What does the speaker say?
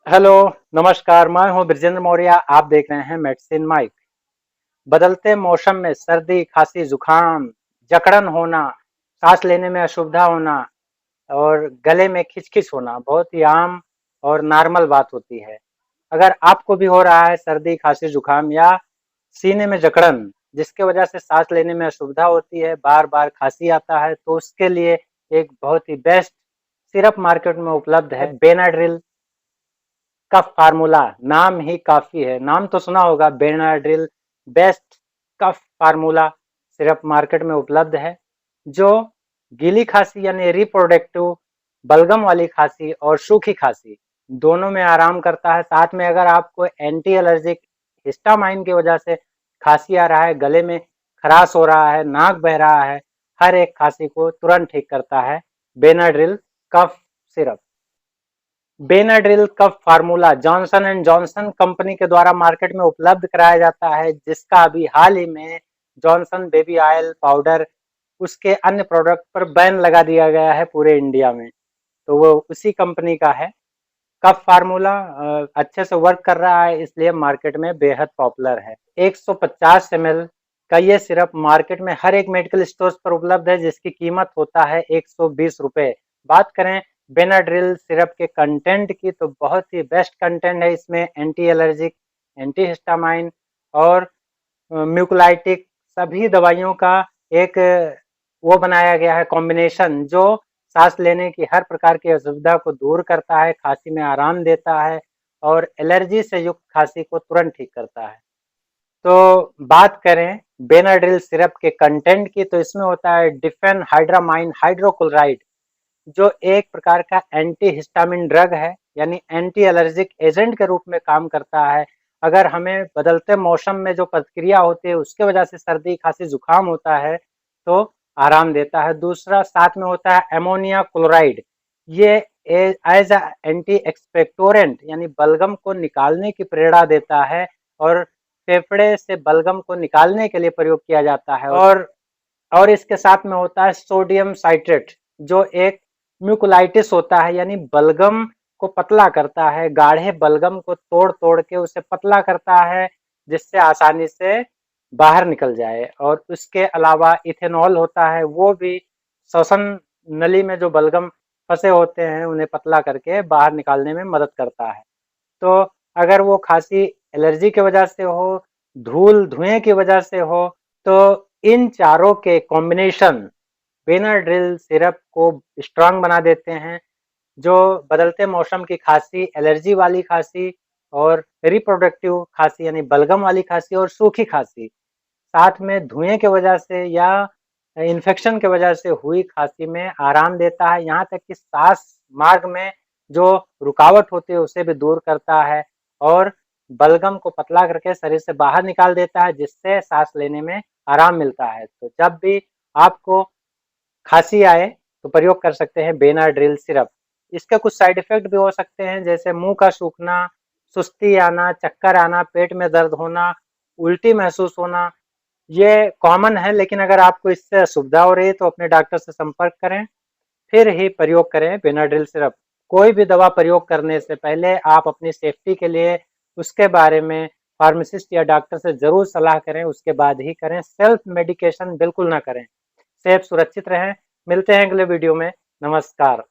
Hello, नमस्कार। मैं हूं ब्रजेंद्र मौर्य। आप देख रहे हैं मेडिसिन माइक। बदलते मौसम में सर्दी, खांसी, जुकाम, जकड़न होना, सांस लेने में असुविधा होना और गले में खिचखिच होना बहुत ही आम और नॉर्मल बात होती है। अगर आपको भी हो रहा है सर्दी, खांसी, जुकाम या सीने में जकड़न, जिसके वजह से सांस लेने में असुविधा होती है, बार बार खांसी आता है, तो उसके लिए एक बहुत ही बेस्ट सिरप मार्केट में उपलब्ध है, बेनाड्रिल कफ फार्मूला। नाम ही काफी है, नाम तो सुना होगा, बेनाड्रिल बेस्ट कफ फार्मूला सिरप मार्केट में उपलब्ध है, जो गीली खांसी यानी रिप्रोडक्टिव, बलगम वाली खांसी और सूखी खांसी दोनों में आराम करता है। साथ में अगर आपको एंटी एलर्जिक हिस्टामाइन की वजह से खांसी आ रहा है, गले में खराश हो रहा है, नाक बह रहा है, हर एक खांसी को तुरंत ठीक करता है Benadryl cough syrup. Benadryl cough formula Johnson and Johnson company के द्वारा मार्केट में उपलब्ध कराया जाता है, जिसका अभी हाल ही में जॉनसन बेबी ऑयल पाउडर, उसके अन्य प्रोडक्ट पर बैन लगा दिया गया है पूरे इंडिया में। तो वो उसी कंपनी का है। कफ फार्मूला अच्छे से वर्क कर रहा है, इसलिए मार्केट में बेहद पॉपुलर है। 150 ml का ये सिरप मार्केट में हर एक मेडिकल स्टोर्स पर उपलब्ध है, जिसकी कीमत होता है 120 रुपए। बात करें बेनाड्रिल सिरप के कंटेंट की, तो बहुत ही बेस्ट कंटेंट है इसमें। एंटी एलर्जिक, एंटी हिस्टामाइन और म्यूकोलाइटिक सभी दवाइयों का एक वो बनाया गया है कॉम्बिनेशन, जो सांस लेने की हर प्रकार की असुविधा को दूर करता है, खांसी में आराम देता है और एलर्जी से युक्त खांसी को तुरंत ठीक करता है। तो बात करें बेनाड्रिल सिरप के कंटेंट की, तो इसमें होता है डिफेन हाइड्रामाइन हाइड्रोक्लोराइड, जो एक प्रकार का एंटी हिस्टामिन ड्रग है, यानी एंटी एलर्जिक एजेंट के रूप में काम करता है। अगर हमें बदलते मौसम में जो प्रतिक्रिया होती है उसके वजह से सर्दी, खांसी, जुकाम होता है, तो आराम देता है। दूसरा साथ में होता है अमोनिया क्लोराइड, ये एज एंटी एक्सपेक्टोरेंट यानी बलगम को निकालने की प्रेरणा देता है और फेफड़े से बलगम को निकालने के लिए प्रयोग किया जाता है। और इसके साथ में होता है सोडियम साइट्रेट, जो एक म्यूकोलाइटिस होता है, यानी बलगम को पतला करता है, गाढ़े बलगम को तोड़ तोड़ के उसे पतला करता है, जिससे आसानी से बाहर निकल जाए। और उसके अलावा इथेनॉल होता है, वो भी श्वसन नली में जो बलगम फंसे होते हैं उन्हें पतला करके बाहर निकालने में मदद करता है। तो अगर वो खांसी एलर्जी की वजह से हो, धूल धुएं की वजह से हो, तो इन चारों के कॉम्बिनेशन बेनाड्रिल सिरप को स्ट्रांग बना देते हैं, जो बदलते मौसम की खांसी, एलर्जी वाली खांसी और रिप्रोडक्टिव खांसी यानी बलगम वाली खांसी और सूखी खांसी, साथ में धुएं की वजह से या इन्फेक्शन की वजह से हुई खांसी में आराम देता है। यहाँ तक कि सांस मार्ग में जो रुकावट होती है उसे भी दूर करता है और बलगम को पतला करके शरीर से बाहर निकाल देता है, जिससे सांस लेने में आराम मिलता है। तो जब भी आपको खांसी आए तो प्रयोग कर सकते हैं बेनाड्रिल सिरप। इसके कुछ साइड इफेक्ट भी हो सकते हैं, जैसे मुंह का सूखना, सुस्ती आना, चक्कर आना, पेट में दर्द होना, उल्टी महसूस होना, ये कॉमन है। लेकिन अगर आपको इससे असुविधा हो रही है तो अपने डॉक्टर से संपर्क करें, फिर ही प्रयोग करें बेनाड्रिल सिरप। कोई भी दवा प्रयोग करने से पहले आप अपनी सेफ्टी के लिए उसके बारे में फार्मासिस्ट या डॉक्टर से जरूर सलाह करें, उसके बाद ही करें। सेल्फ मेडिकेशन बिल्कुल ना करें। सेफ सुरक्षित रहें। मिलते हैं अगले वीडियो में। नमस्कार।